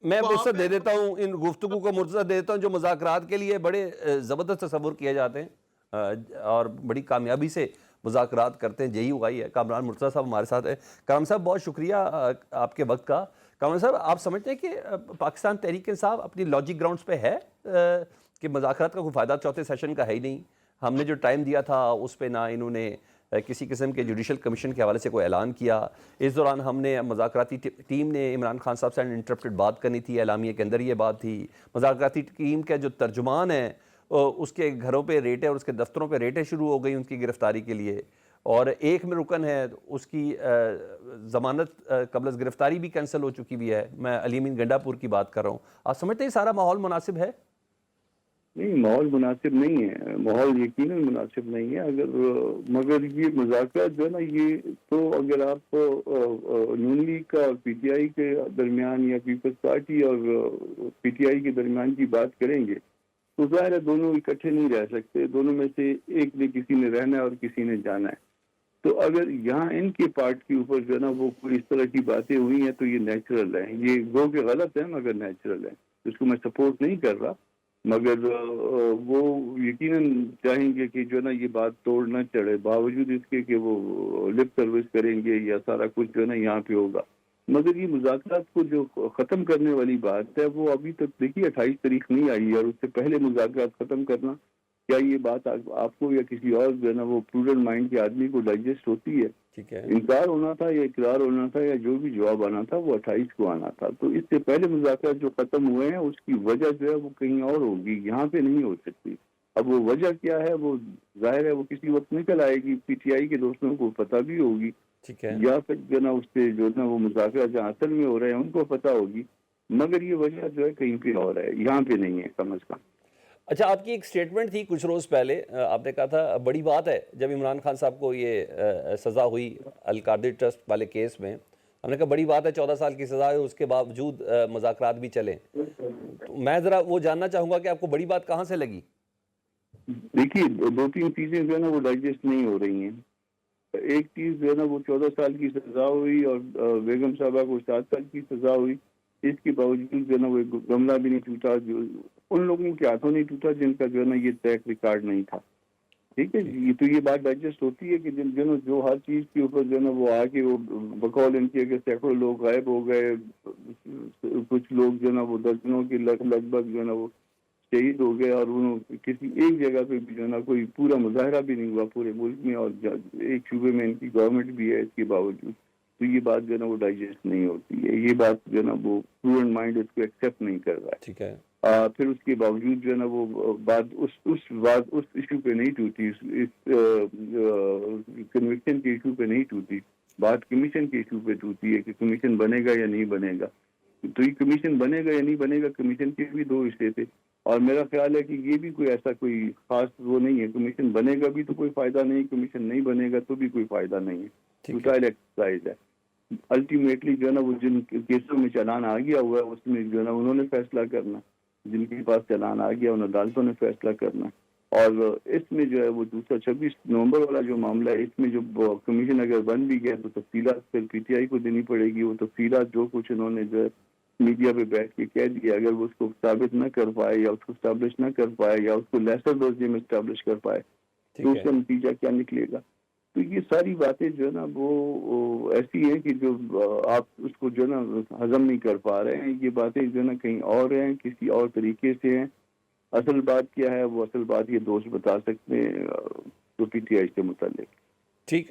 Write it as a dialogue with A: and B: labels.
A: میں
B: وہاں
A: فرصت
B: پہ
A: دے دیتا ہوں، ان گفتگو کو فرصت دے دیتا ہوں جو مذاکرات کے لیے بڑے زبردست تصور کیے جاتے ہیں اور بڑی کامیابی سے مذاکرات کرتے ہیں، یہی ہوائی ہے۔ کامران مرتضیٰ صاحب ہمارے ساتھ ہیں۔ کامران صاحب بہت شکریہ آپ کے وقت کا۔ کامران صاحب آپ سمجھتے ہیں کہ پاکستان تحریک انصاف اپنی لاجک گراؤنڈز پہ ہے کہ مذاکرات کا کوئی فائدہ چوتھے سیشن کا ہے ہی نہیں؟ ہم نے جو ٹائم دیا تھا اس پہ نہ انہوں نے کسی قسم کے جوڈیشل کمیشن کے حوالے سے کوئی اعلان کیا۔ اس دوران ہم نے مذاکراتی ٹیم نے عمران خان صاحب سے انٹرپٹڈ بات کرنی تھی، اعلامیے کے اندر یہ بات تھی۔ مذاکراتی ٹیم کا جو ترجمان ہے اس کے گھروں پہ ریٹیں اور اس کے دفتروں پہ ریٹیں شروع ہو گئی ان کی گرفتاری کے لیے، اور ایک میں رکن ہے اس کی ضمانت قبل از گرفتاری بھی کینسل ہو چکی بھی ہے۔ میں علی امین گنڈا پور کی بات کر رہا ہوں۔ آپ سمجھتے ہیں سارا ماحول مناسب ہے؟
C: نہیں، ماحول مناسب نہیں ہے، ماحول یقیناً مناسب نہیں ہے، مگر یہ مذاکرات جو ہے نا، یہ تو اگر آپ نون لیگ کا اور پی ٹی آئی کے درمیان یا پیپلز پارٹی اور پی ٹی آئی کے درمیان کی بات کریں گے تو ظاہر ہے دونوں اکٹھے نہیں رہ سکتے، دونوں میں سے ایک نے کسی نے رہنا ہے اور کسی نے جانا ہے۔ تو اگر یہاں ان کے پارٹ کے اوپر جو ہے نا وہ کوئی اس طرح کی باتیں ہوئی ہیں تو یہ نیچرل ہے، یہ گو کہ غلط ہے مگر نیچرل ہے، اس کو میں سپورٹ نہیں کر رہا، مگر وہ یقیناً چاہیں گے کہ جو ہے نا یہ بات توڑ نہ چڑھے، باوجود اس کے کہ وہ لپ سروس کریں گے یا سارا کچھ جو ہے نا یہاں پہ ہوگا۔ مگر یہ مذاکرات کو جو ختم کرنے والی بات ہے وہ ابھی تک دیکھیے 28 تاریخ نہیں آئی ہے، اور اس سے پہلے مذاکرات ختم کرنا، کیا یہ بات آپ کو یا کسی اور جو ہے نا وہ پروڈنٹ مائنڈ کے آدمی کو ڈائجسٹ ہوتی ہے؟
A: ٹھیک ہے،
C: انکار ہونا تھا یا اقرار ہونا تھا یا جو بھی جواب آنا تھا وہ 28 کو آنا تھا، تو اس سے پہلے مذاکرات جو ختم ہوئے ہیں اس کی وجہ جو ہے وہ کہیں اور ہوگی، یہاں پہ نہیں ہو سکتی۔ اب وہ وجہ کیا ہے وہ ظاہر ہے وہ کسی وقت نکل آئے گی، پی ٹی آئی کے دوستوں کو پتہ بھی ہوگی،
A: ٹھیک ہے۔
C: یا پھر جو ہے نا اس سے جو ہے نا وہ مذاکرات جہاں اصل میں ہو رہے ہیں ان کو پتہ ہوگی، مگر یہ وجہ جو ہے کہیں پہ اور ہے، یہاں پہ نہیں ہے کم از کم۔
A: اچھا، آپ کی ایک سٹیٹمنٹ تھی کچھ روز پہلے، آپ نے کہا تھا بڑی بات ہے جب عمران خان صاحب کو یہ سزا ہوئی القادری ٹرسٹ والے کیس میں، ہم نے کہا بڑی بات ہے 14 سال کی سزا ہے، اس کے باوجود مذاکرات بھی چلیں۔ تو میں ذرا وہ جاننا چاہوں گا کہ آپ کو بڑی بات کہاں سے لگی؟
C: دیکھیے دو تین چیزیں جو ہے نا وہ ڈائجسٹ نہیں ہو رہی ہیں۔ ایک چیز جو ہے نا وہ 14 سال کی سزا ہوئی اور بیگم صاحبہ کو 7 سال کی سزا ہوئی، اس کے باوجود جو ہے نا وہ گملہ بھی نہیں ٹوٹا، جو ان لوگوں کے ہاتھوں نہیں ٹوٹا جن کا جو ہے نا یہ ٹریک ریکارڈ نہیں تھا۔ ٹھیک ہے جی، تو یہ بات ڈائجسٹ ہوتی ہے کہ جو ہر چیز کے اوپر جو ہے نا وہ آگے وہ بقول ان کے سینکڑوں لوگ غائب ہو گئے، کچھ لوگ جو ہے نا وہ درجنوں کے لگ بھگ جو ہے نا وہ شہید ہو گئے، اور انہوں کسی ایک جگہ پہ بھی جو ہے نا کوئی پورا مظاہرہ بھی نہیں ہوا پورے ملک میں، اور ایک صوبے میں ان کی گورنمنٹ بھی ہے اس کے باوجود، تو یہ بات جو ہے نا وہ ڈائجسٹ نہیں ہوتی ہے، یہ بات جو ہے نا وہ پروڈنٹ مائنڈ اس کو ایکسیپٹ نہیں کر رہا ہے۔
A: ٹھیک ہے،
C: پھر اس کے باوجود جو ہے نا وہ بات اس ایشو پہ نہیں ٹوٹی، اس کنوکشن کے ایشو پہ نہیں ٹوٹی، بات کمیشن کے ایشو پہ ٹوٹی ہے کہ کمیشن بنے گا یا نہیں بنے گا۔ تو یہ کمیشن بنے گا یا نہیں بنے گا، کمیشن کے بھی دو حصے تھے، اور میرا خیال ہے کہ یہ بھی کوئی ایسا کوئی خاص وہ نہیں ہے، کمیشن بنے گا بھی تو کوئی فائدہ نہیں، کمیشن نہیں بنے گا تو بھی کوئی فائدہ نہیں ہے، فوٹائل ایکسرسائز ہے۔ الٹیمیٹلی جو ہے نا وہ جن کیسوں میں چلان آ گیا ہوا ہے اس میں جو ہے نا انہوں نے فیصلہ کرنا، جن کے پاس چلان آ گیا ان عدالتوں نے فیصلہ کرنا، اور اس میں جو ہے وہ دوسرا 26 نومبر والا جو معاملہ ہے اس میں جو کمیشن اگر بن بھی گیا تو تفصیلات پھر پی ٹی آئی کو دینی پڑے گی، وہ تفصیلات جو کچھ انہوں نے جو ہے میڈیا پہ بیٹھ کے کہہ دیا، اگر وہ اس کو ثابت نہ کر پائے یا اس کو اسٹیبلش نہ کر پائے یا اس کو لیسر ڈوز میں اسٹیبلش کر پائے تو اس کا نتیجہ کیا نکلے گا۔ تو یہ ساری باتیں جو ہے نا وہ ایسی ہیں کہ جو آپ اس کو جو ہے نا ہضم نہیں کر پا رہے ہیں، یہ باتیں جو ہے نا کہیں اور ہیں، کسی اور طریقے سے ہیں۔ اصل بات کیا ہے وہ اصل بات یہ دوست بتا سکتے ہیں تو پی ٹی آئی کے متعلق۔
A: ٹھیک